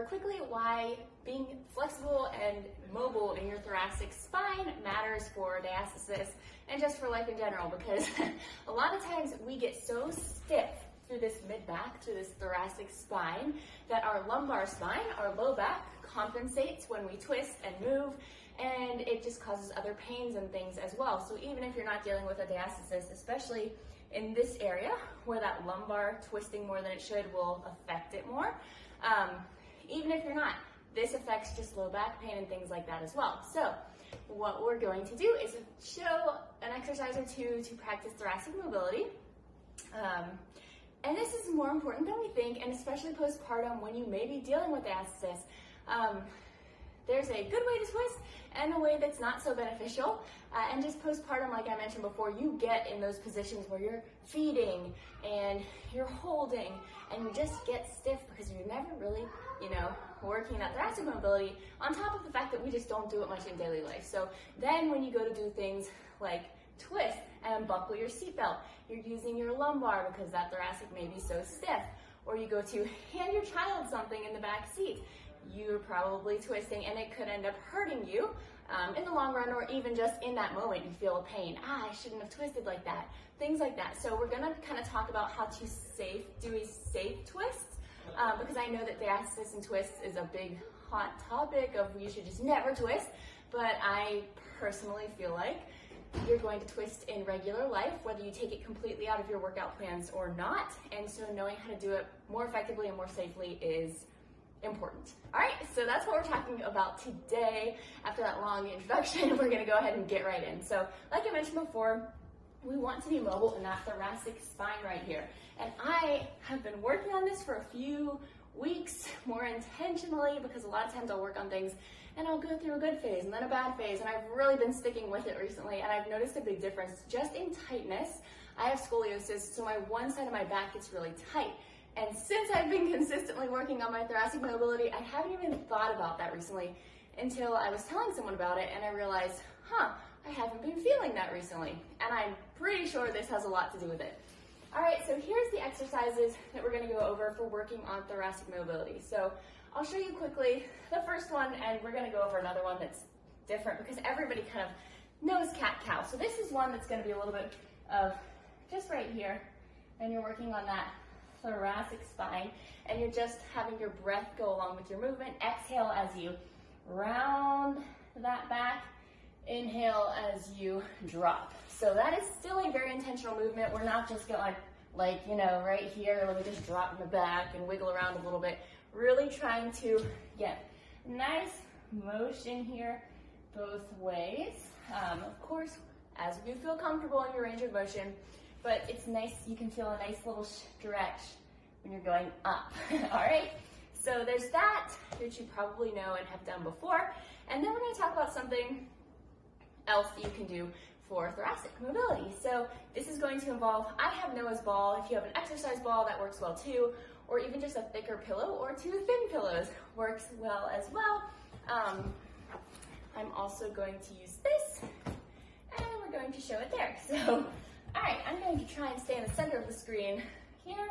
quickly why being flexible and mobile in your thoracic spine matters for diastasis and just for life in general, because a lot of times we get so stiff through this mid-back, through this thoracic spine, that our lumbar spine, our low back, compensates when we twist and move, and it just causes other pains and things as well. So even if you're not dealing with a diastasis, especially in this area where that lumbar twisting more than it should will affect it more, even if you're not, this affects just low back pain and things like that as well. So what we're going to do is show an exercise or two to practice thoracic mobility. And this is more important than we think, and especially postpartum when you may be dealing with diastasis. There's a good way to twist and a way that's not so beneficial. And just postpartum, like I mentioned before, you get in those positions where you're feeding and you're holding and you just get stiff because you're never really, working that thoracic mobility, on top of the fact that we just don't do it much in daily life. So then when you go to do things like twist and buckle your seatbelt, you're using your lumbar because that thoracic may be so stiff. Or you go to hand your child something in the back seat, you're probably twisting and it could end up hurting you in the long run, or even just in that moment you feel a pain. I shouldn't have twisted like that. Things like that. So we're gonna kind of talk about how to do a safe twist, because I know that diastasis and twists is a big hot topic of you should just never twist, but I personally feel like you're going to twist in regular life, whether you take it completely out of your workout plans or not. And so knowing how to do it more effectively and more safely is important. All right, so that's what we're talking about today. After that long introduction, we're gonna go ahead and get right in. So like I mentioned before, we want to be mobile in that thoracic spine right here. And I have been working on this for a few weeks more intentionally, because a lot of times I'll work on things and I'll go through a good phase and then a bad phase, and I've really been sticking with it recently, and I've noticed a big difference just in tightness. I have scoliosis, so my one side of my back gets really tight. And since I've been consistently working on my thoracic mobility, I haven't even thought about that recently until I was telling someone about it, and I realized, I haven't been feeling that recently. And I'm pretty sure this has a lot to do with it. All right, so here's the exercises that we're gonna go over for working on thoracic mobility. So I'll show you quickly the first one, and we're gonna go over another one that's different because everybody kind of knows cat-cow. So this is one that's gonna be a little bit of just right here, and you're working on that thoracic spine, and you're just having your breath go along with your movement. Exhale as you round that back, inhale as you drop. So that is still a very intentional movement. We're not just going like, right here, let me just drop in the back and wiggle around a little bit. Really trying to get nice motion here both ways. Of course, as you feel comfortable in your range of motion, but it's nice, you can feel a nice little stretch when you're going up. All right, so there's that, which you probably know and have done before. And then we're gonna talk about something else that you can do for thoracic mobility. So this is going to involve, I have Noah's ball. If you have an exercise ball, that works well too, or even just a thicker pillow or two thin pillows works well as well. I'm also going to use this, and we're going to show it there. So, all right, I'm going to try and stay in the center of the screen here.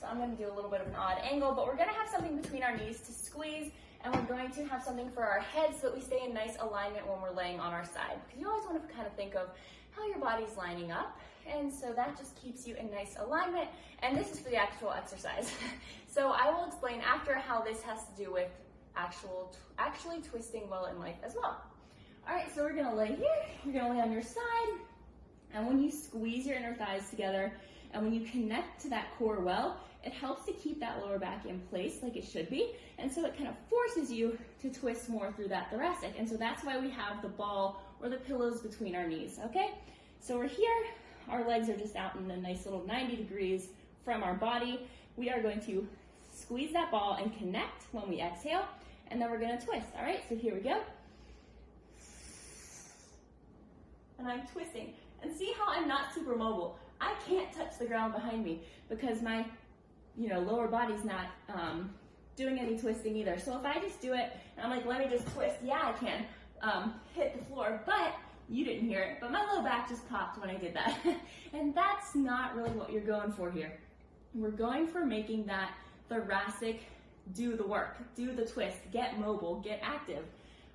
So I'm going to do a little bit of an odd angle, but we're going to have something between our knees to squeeze, and we're going to have something for our head so that we stay in nice alignment when we're laying on our side. Because you always want to kind of think of how your body's lining up, and so that just keeps you in nice alignment, and this is for the actual exercise. So I will explain after how this has to do with actually twisting well in life as well. All right, so we're going to lay here, you're going to lay on your side, and when you squeeze your inner thighs together, and when you connect to that core well, it helps to keep that lower back in place like it should be, and so it kind of forces you to twist more through that thoracic, and so that's why we have the ball or the pillows between our knees, okay? So we're here, our legs are just out in a nice little 90 degrees from our body. We are going to squeeze that ball and connect when we exhale, and then we're gonna twist, all right? So here we go. And I'm twisting, and see how I'm not super mobile. I can't touch the ground behind me because my lower body's not doing any twisting either. So if I just do it, and I'm like, let me just twist, yeah, I can hit the floor, but you didn't hear it, but my low back just popped when I did that. And that's not really what you're going for here. We're going for making that thoracic do the work, do the twist, get mobile, get active.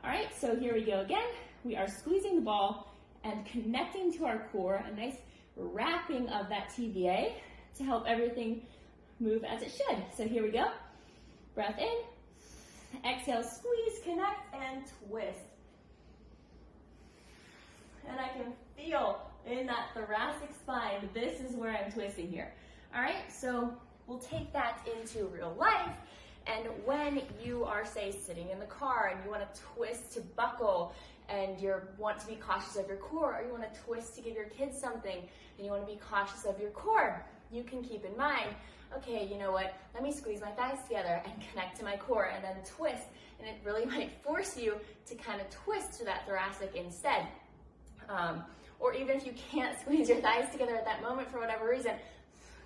All right, so here we go again. We are squeezing the ball and connecting to our core, a nice wrapping of that TVA to help everything move as it should. So here we go. Breath in, exhale, squeeze, connect, and twist. And I can feel in that thoracic spine, this is where I'm twisting here. All right, so we'll take that into real life. And when you are, say, sitting in the car and you want to twist to buckle and you want to be cautious of your core, or you want to twist to give your kids something and you want to be cautious of your core, you can keep in mind, okay, you know what, let me squeeze my thighs together and connect to my core and then twist. And it really might force you to kind of twist to that thoracic instead. Or even if you can't squeeze your thighs together at that moment for whatever reason,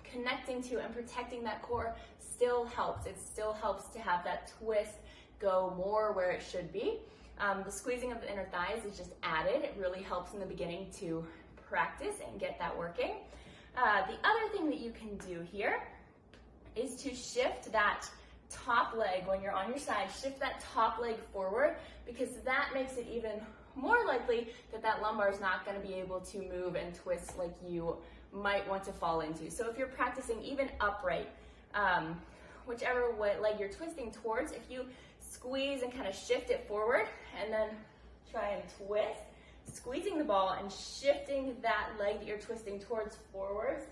connecting to and protecting that core still helps. It still helps to have that twist go more where it should be. The squeezing of the inner thighs is just added. It really helps in the beginning to practice and get that working. The other thing that you can do here is to shift that top leg when you're on your side, shift that top leg forward, because that makes it even more likely that that lumbar is not going to be able to move and twist like you might want to fall into. So if you're practicing even upright, whichever leg you're twisting towards, if you squeeze and kind of shift it forward and then try and twist, squeezing the ball and shifting that leg that you're twisting towards forwards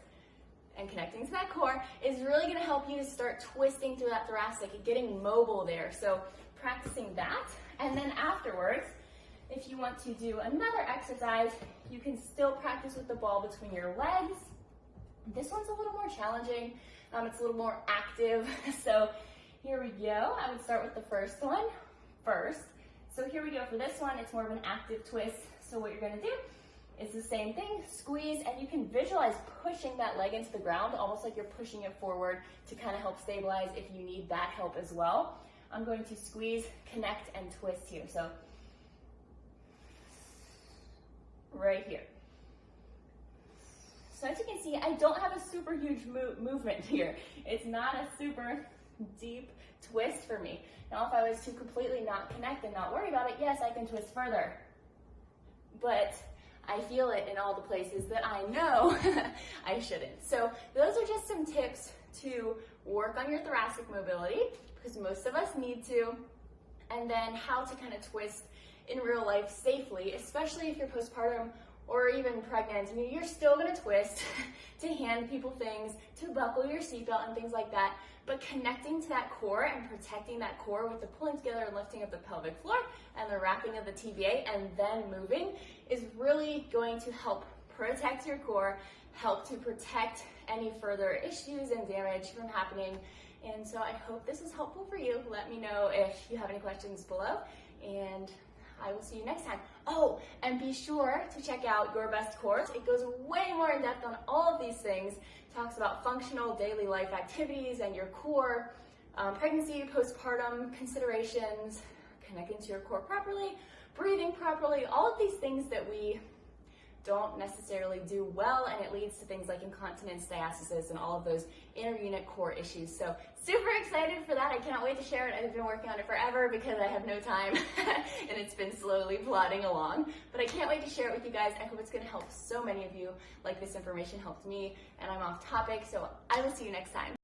and connecting to that core is really going to help you to start twisting through that thoracic and getting mobile there. So practicing that, and then afterwards, if you want to do another exercise, you can still practice with the ball between your legs. This one's a little more challenging. It's a little more active. So here we go. I would start with the first one first. So here we go for this one. It's more of an active twist. So what you're going to do is the same thing, squeeze, and you can visualize pushing that leg into the ground, almost like you're pushing it forward to kind of help stabilize if you need that help as well. I'm going to squeeze, connect, and twist here. So right here. So as you can see, I don't have a super huge movement here. It's not a super deep twist for me. Now, if I was to completely not connect and not worry about it, yes, I can twist further. But I feel it in all the places that I know I shouldn't. So those are just some tips to work on your thoracic mobility, because most of us need to, and then how to kind of twist in real life safely, especially if you're postpartum or even pregnant. I mean, you're still going to twist to hand people things, to buckle your seatbelt and things like that, but connecting to that core and protecting that core with the pulling together and lifting of the pelvic floor and the wrapping of the TVA and then moving is really going to help protect your core, help to protect any further issues and damage from happening. And so I hope this is helpful for you. Let me know if you have any questions below, and I will see you next time. Oh, and be sure to check out Your Best course. It goes way more in depth on all of these things. It talks about functional daily life activities and your core, pregnancy, postpartum considerations, connecting to your core properly, breathing properly, all of these things that we don't necessarily do well, and it leads to things like incontinence, diastasis, and all of those inner unit core issues. So super excited for that. I cannot wait to share it. I've been working on it forever because I have no time and it's been slowly plodding along, but I can't wait to share it with you guys. I hope it's going to help so many of you like this information helped me, and I'm off topic, so I will see you next time.